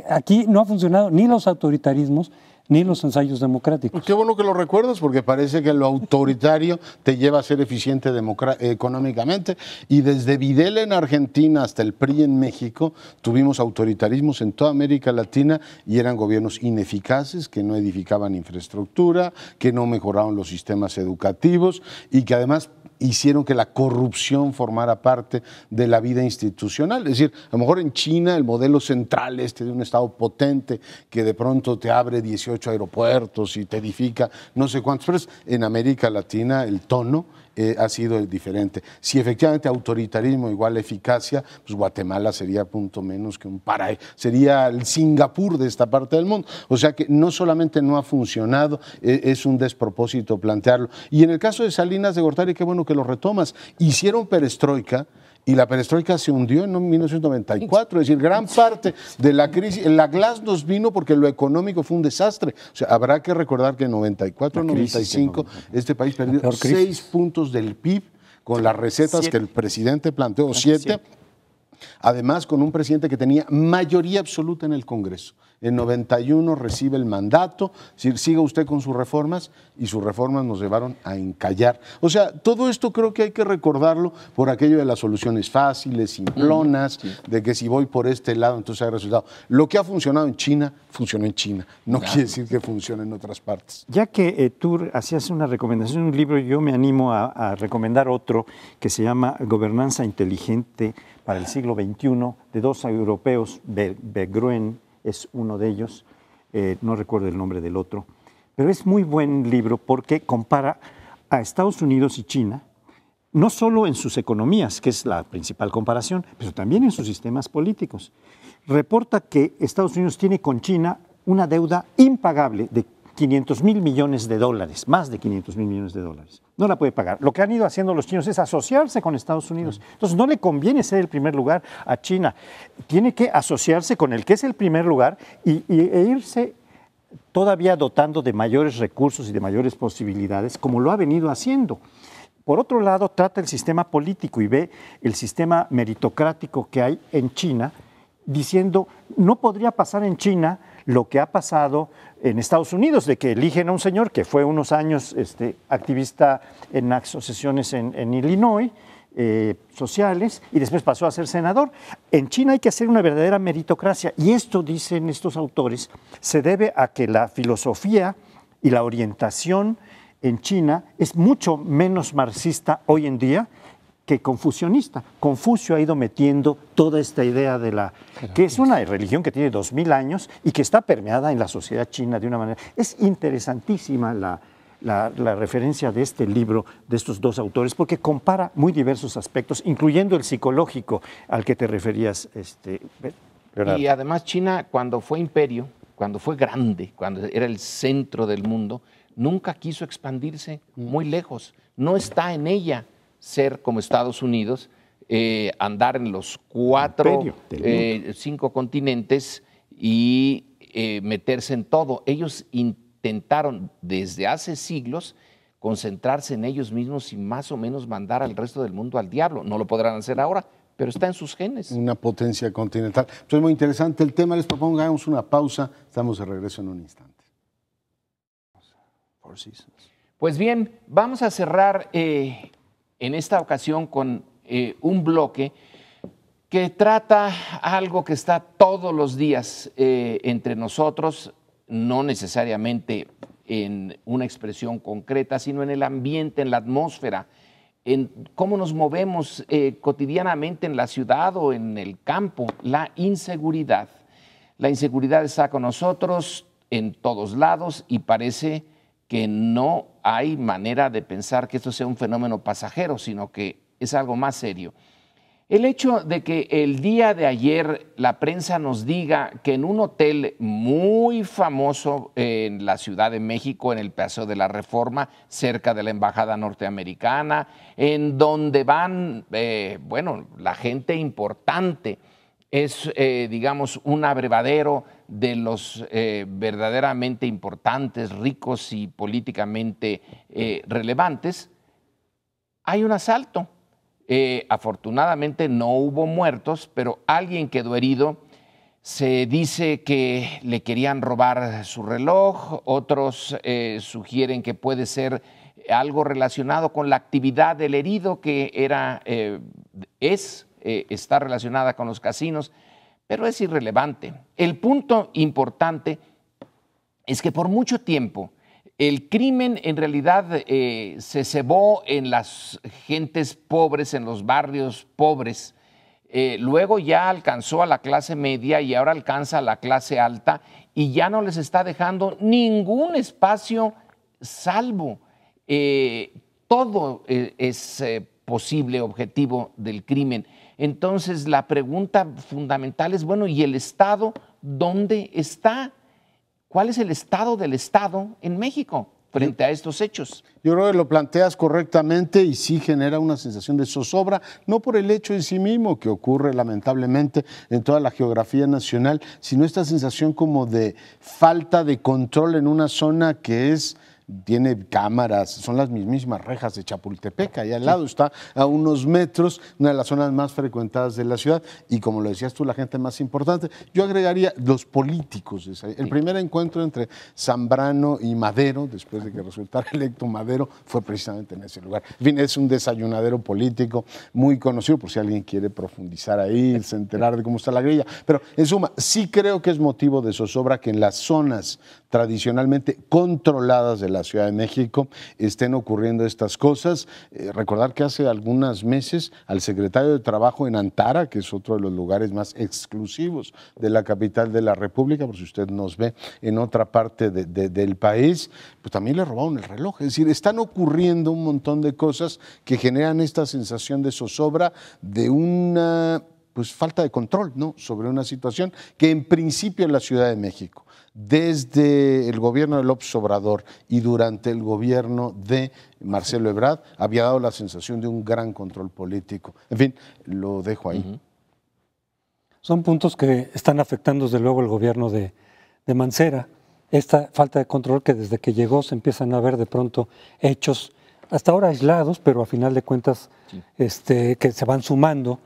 Speaker 4: aquí no ha funcionado ni los autoritarismos ni los ensayos democráticos.
Speaker 3: Qué bueno que lo recuerdas, porque parece que lo autoritario te lleva a ser eficiente económicamente. Y desde Videla en Argentina hasta el PRI en México, tuvimos autoritarismos en toda América Latina y eran gobiernos ineficaces, que no edificaban infraestructura, que no mejoraban los sistemas educativos y que además hicieron que la corrupción formara parte de la vida institucional. Es decir, a lo mejor en China el modelo central de un Estado potente que de pronto te abre 18 aeropuertos y te edifica no sé cuántos, pero en América Latina el tono ha sido diferente. Si efectivamente autoritarismo igual a eficacia, pues Guatemala sería punto menos que un paraíso, sería el Singapur de esta parte del mundo. O sea que no solamente no ha funcionado, es un despropósito plantearlo. Y en el caso de Salinas de Gortari, qué bueno que lo retomas, hicieron perestroika, y la perestroika se hundió en 1994, es decir, gran parte de la crisis, la glasnost vino porque lo económico fue un desastre. O sea, habrá que recordar que en 94, 95, este país perdió 6 puntos del PIB con las recetas que el presidente planteó, 7, además con un presidente que tenía mayoría absoluta en el Congreso. En 91 recibe el mandato, siga usted con sus reformas, y sus reformas nos llevaron a encallar. O sea, todo esto creo que hay que recordarlo por aquello de las soluciones fáciles, simplonas, de que si voy por este lado entonces hay resultado. Lo que ha funcionado en China, funcionó en China, no quiere decir que funcione en otras partes.
Speaker 1: Ya que tú hacías una recomendación en un libro, yo me animo a recomendar otro que se llama Gobernanza Inteligente para el siglo XXI, de 2 europeos, Berggruen es uno de ellos, no recuerdo el nombre del otro, pero es muy buen libro porque compara a Estados Unidos y China, no solo en sus economías, que es la principal comparación, pero también en sus sistemas políticos. Reporta que Estados Unidos tiene con China una deuda impagable de $500,000 millones, más de $500,000 millones. No la puede pagar. Lo que han ido haciendo los chinos es asociarse con Estados Unidos. Entonces no le conviene ser el primer lugar a China. Tiene que asociarse con el que es el primer lugar e irse todavía dotando de mayores recursos y de mayores posibilidades, como lo ha venido haciendo. Por otro lado, trata el sistema político y ve el sistema meritocrático que hay en China, diciendo, no podría pasar en China lo que ha pasado en Estados Unidos, de que eligen a un señor que fue unos años activista en asociaciones en Illinois, sociales, y después pasó a ser senador. En China hay que hacer una verdadera meritocracia, y esto, dicen estos autores, se debe a que la filosofía y la orientación en China es mucho menos marxista hoy en día que confucionista. Confucio ha ido metiendo toda esta idea de que es una religión que tiene 2000 años y que está permeada en la sociedad china de una manera. Es interesantísima la referencia de este libro, de estos dos autores, porque compara muy diversos aspectos, incluyendo el psicológico al que te referías, Leonardo.
Speaker 2: Y además China, cuando fue imperio, cuando fue grande, cuando era el centro del mundo, nunca quiso expandirse muy lejos. No está en ella ser como Estados Unidos, andar en los 4, 5 continentes y meterse en todo. Ellos intentaron desde hace siglos concentrarse en ellos mismos y más o menos mandar al resto del mundo al diablo. No lo podrán hacer ahora, pero está en sus genes.
Speaker 3: Una potencia continental. Pues es muy interesante el tema. Les propongo hagamos una pausa. Estamos de regreso en un instante.
Speaker 2: Pues bien, vamos a cerrar en esta ocasión con un bloque que trata algo que está todos los días entre nosotros, no necesariamente en una expresión concreta, sino en el ambiente, en la atmósfera, en cómo nos movemos cotidianamente en la ciudad o en el campo, la inseguridad. La inseguridad está con nosotros en todos lados y parece que no hay manera de pensar que esto sea un fenómeno pasajero, sino que es algo más serio. El hecho de que el día de ayer la prensa nos diga que en un hotel muy famoso en la Ciudad de México, en el Paseo de la Reforma, cerca de la Embajada Norteamericana, en donde van, la gente importante, es, digamos, un abrevadero de los verdaderamente importantes, ricos y políticamente relevantes, hay un asalto. Afortunadamente no hubo muertos, pero alguien quedó herido. Se dice que le querían robar su reloj, otros sugieren que puede ser algo relacionado con la actividad del herido, que está relacionada con los casinos, pero es irrelevante. El punto importante es que por mucho tiempo el crimen en realidad se cebó en las gentes pobres, en los barrios pobres. Luego ya alcanzó a la clase media y ahora alcanza a la clase alta y ya no les está dejando ningún espacio salvo. Todo es posible objetivo del crimen. Entonces la pregunta fundamental es, bueno, ¿y el Estado dónde está? ¿Cuál es el estado del Estado en México frente a estos hechos?
Speaker 3: Yo creo que lo planteas correctamente y sí genera una sensación de zozobra, no por el hecho en sí mismo, que ocurre lamentablemente en toda la geografía nacional, sino esta sensación como de falta de control en una zona que tiene cámaras, son las mismísimas rejas de Chapultepec, ahí al lado, está a unos metros, una de las zonas más frecuentadas de la ciudad, y como lo decías tú, la gente más importante. Yo agregaría los políticos. El primer encuentro entre Zambrano y Madero, después de que resultara electo Madero, fue precisamente en ese lugar. En fin, es un desayunadero político muy conocido, por si alguien quiere profundizar ahí, se enterar de cómo está la grilla. Pero en suma, sí creo que es motivo de zozobra que en las zonas tradicionalmente controladas de la Ciudad de México estén ocurriendo estas cosas. Recordar que hace algunos meses al secretario de Trabajo en Antara, que es otro de los lugares más exclusivos de la capital de la República, por si usted nos ve en otra parte del país, pues también le robaron el reloj. Es decir, están ocurriendo un montón de cosas que generan esta sensación de zozobra, de una falta de control, ¿no?, sobre una situación que en principio en la Ciudad de México, desde el gobierno de López Obrador y durante el gobierno de Marcelo Ebrard, había dado la sensación de un gran control político. En fin, lo dejo ahí.
Speaker 4: Son puntos que están afectando desde luego el gobierno de Mancera. Esta falta de control que desde que llegó se empiezan a ver de pronto hechos, hasta ahora aislados, pero a final de cuentas que se van sumando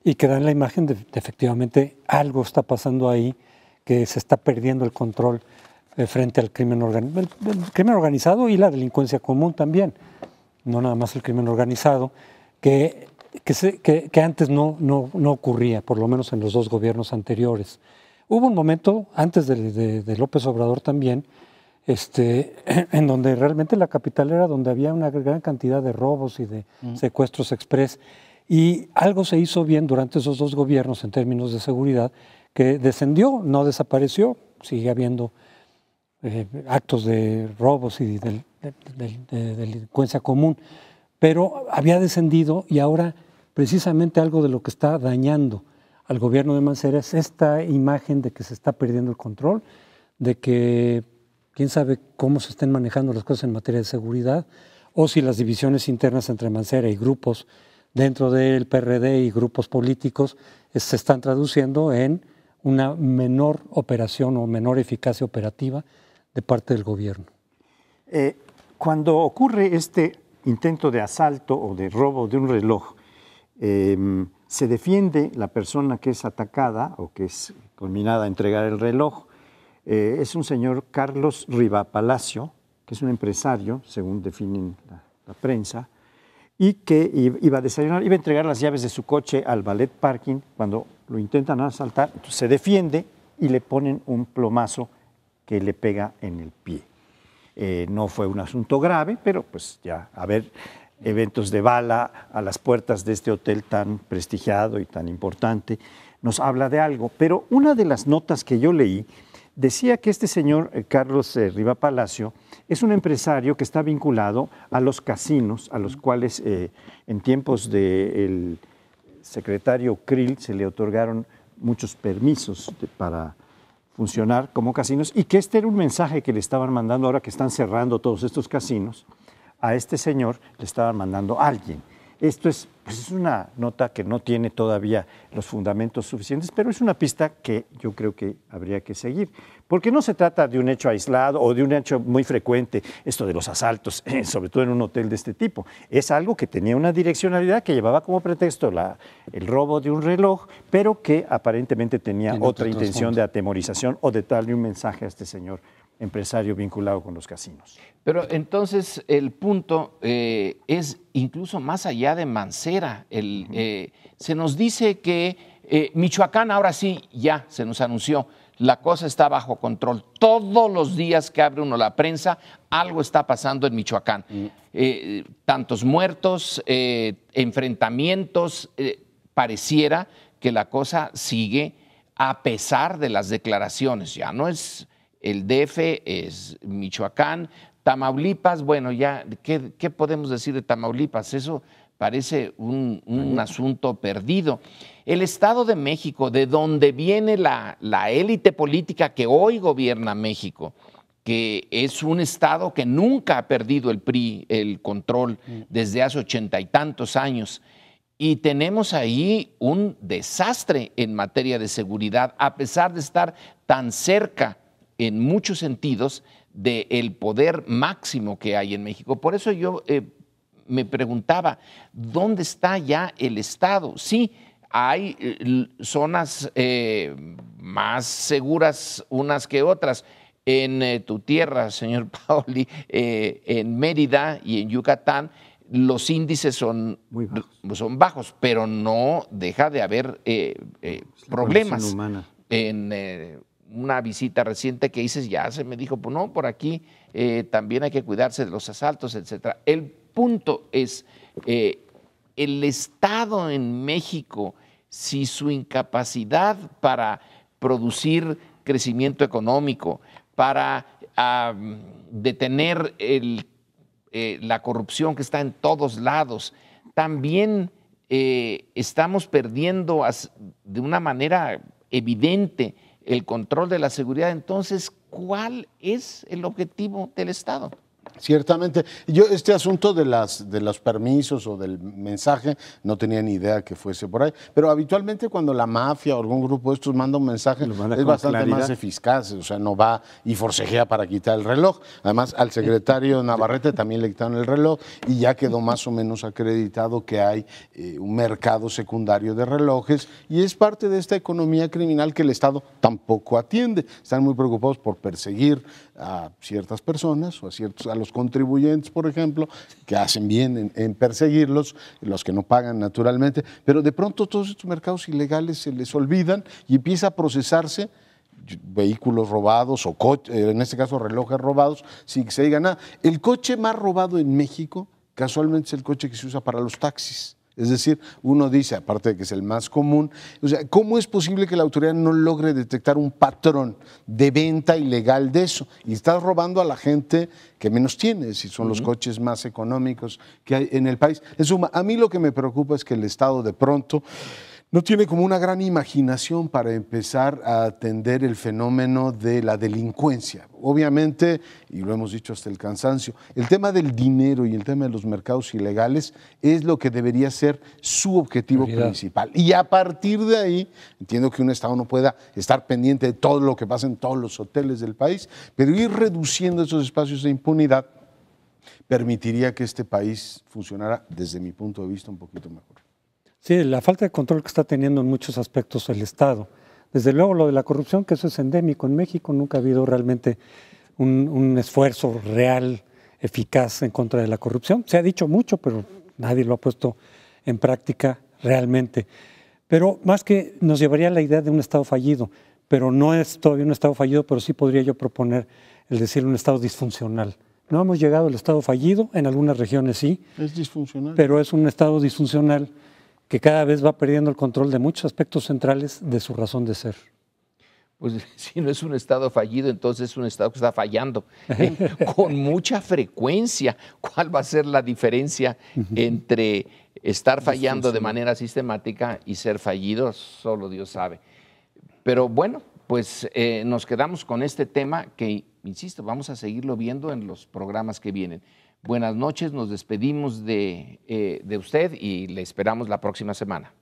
Speaker 4: y que dan la imagen de efectivamente algo está pasando ahí, que se está perdiendo el control frente al crimen organizado y la delincuencia común también, no nada más el crimen organizado, que antes no ocurría, por lo menos en los dos gobiernos anteriores. Hubo un momento, antes de López Obrador también, en donde realmente la capital era donde había una gran cantidad de robos y de secuestros express, y algo se hizo bien durante esos dos gobiernos en términos de seguridad, que descendió, no desapareció, sigue habiendo actos de robos y de delincuencia común, pero había descendido y ahora precisamente algo de lo que está dañando al gobierno de Mancera es esta imagen de que se está perdiendo el control, de que quién sabe cómo se estén manejando las cosas en materia de seguridad, o si las divisiones internas entre Mancera y grupos dentro del PRD y grupos políticos se están traduciendo en una menor operación o menor eficacia operativa de parte del gobierno.
Speaker 1: Cuando ocurre este intento de asalto o de robo de un reloj, se defiende la persona que es atacada o que es conminada a entregar el reloj. Es un señor Carlos Rivapalacio, que es un empresario, según definen la prensa, y que iba a desayunar, iba a entregar las llaves de su coche al ballet parking. Cuando lo intentan asaltar, entonces se defiende y le ponen un plomazo que le pega en el pie. No fue un asunto grave, pero pues ya, a ver, eventos de bala a las puertas de este hotel tan prestigiado y tan importante, nos habla de algo. Pero una de las notas que yo leí decía que este señor Carlos Rivapalacio es un empresario que está vinculado a los casinos, a los cuales en tiempos del secretario Krill se le otorgaron muchos permisos para funcionar como casinos, y que este era un mensaje que le estaban mandando ahora que están cerrando todos estos casinos. A este señor le estaban mandando a alguien. Esto es, pues es una nota que no tiene todavía los fundamentos suficientes, pero es una pista que yo creo que habría que seguir, porque no se trata de un hecho aislado o de un hecho muy frecuente, esto de los asaltos, sobre todo en un hotel de este tipo. Es algo que tenía una direccionalidad que llevaba como pretexto el robo de un reloj, pero que aparentemente tenía otra intención de atemorización o de darle un mensaje a este señor empresario vinculado con los casinos.
Speaker 2: Pero entonces el punto es incluso más allá de Mancera. Se nos dice que Michoacán ahora sí ya se nos anunció, la cosa está bajo control. Todos los días que abre uno la prensa, algo está pasando en Michoacán. Tantos muertos, enfrentamientos, pareciera que la cosa sigue a pesar de las declaraciones. Ya no es el DF, es Michoacán, Tamaulipas. Bueno, ya, ¿qué podemos decir de Tamaulipas? Eso parece un asunto perdido. El Estado de México, de donde viene la élite política que hoy gobierna México, que es un Estado que nunca ha perdido el PRI, el control, desde hace 80 y tantos años. Y tenemos ahí un desastre en materia de seguridad, a pesar de estar tan cerca en muchos sentidos del poder máximo que hay en México. Por eso yo me preguntaba, ¿dónde está ya el Estado? Sí, hay zonas más seguras unas que otras. En tu tierra, señor Paoli, en Mérida y en Yucatán, los índices son bajos, pero no deja de haber problemas. En una visita reciente que hice, ya se me dijo, pues no, por aquí también hay que cuidarse de los asaltos, etcétera. El punto es, el Estado en México, si su incapacidad para producir crecimiento económico, para detener la corrupción que está en todos lados, también estamos perdiendo de una manera evidente el control de la seguridad. Entonces, ¿cuál es el objetivo del Estado?
Speaker 3: Ciertamente. Yo este asunto de los permisos o del mensaje no tenía ni idea que fuese por ahí, pero habitualmente cuando la mafia o algún grupo de estos manda un mensaje es bastante más eficaz, o sea, no va y forcejea para quitar el reloj. Además, al secretario Navarrete también le quitaron el reloj y ya quedó más o menos acreditado que hay un mercado secundario de relojes y es parte de esta economía criminal que el Estado tampoco atiende. Están muy preocupados por perseguir a ciertas personas o a los contribuyentes, por ejemplo, que hacen bien en perseguirlos, los que no pagan naturalmente, pero de pronto todos estos mercados ilegales se les olvidan y empieza a procesarse vehículos robados o en este caso relojes robados sin que se diga nada. El coche más robado en México casualmente es el coche que se usa para los taxis. Es decir, uno dice, aparte de que es el más común, o sea, ¿cómo es posible que la autoridad no logre detectar un patrón de venta ilegal de eso? Y estás robando a la gente que menos tiene, si son los coches más económicos que hay en el país. En suma, a mí lo que me preocupa es que el Estado de pronto no tiene como una gran imaginación para empezar a atender el fenómeno de la delincuencia. Obviamente, y lo hemos dicho hasta el cansancio, el tema del dinero y el tema de los mercados ilegales es lo que debería ser su objetivo principal. Y a partir de ahí, entiendo que un Estado no pueda estar pendiente de todo lo que pasa en todos los hoteles del país, pero ir reduciendo esos espacios de impunidad permitiría que este país funcionara, desde mi punto de vista, un poquito mejor.
Speaker 4: Sí, la falta de control que está teniendo en muchos aspectos el Estado. Desde luego lo de la corrupción, que eso es endémico en México, nunca ha habido realmente un esfuerzo real, eficaz en contra de la corrupción. Se ha dicho mucho, pero nadie lo ha puesto en práctica realmente. Pero más que nos llevaría a la idea de un Estado fallido, pero no es todavía un Estado fallido, pero sí podría yo proponer el decir un Estado disfuncional. No hemos llegado al Estado fallido, en algunas regiones sí.
Speaker 3: Es disfuncional.
Speaker 4: Pero es un Estado disfuncional que cada vez va perdiendo el control de muchos aspectos centrales de su razón de ser.
Speaker 2: Pues si no es un Estado fallido, entonces es un Estado que está fallando con mucha frecuencia. ¿Cuál va a ser la diferencia entre estar fallando de manera sistemática y ser fallido? Solo Dios sabe. Pero bueno, pues nos quedamos con este tema que, insisto, vamos a seguirlo viendo en los programas que vienen. Buenas noches, nos despedimos de usted y le esperamos la próxima semana.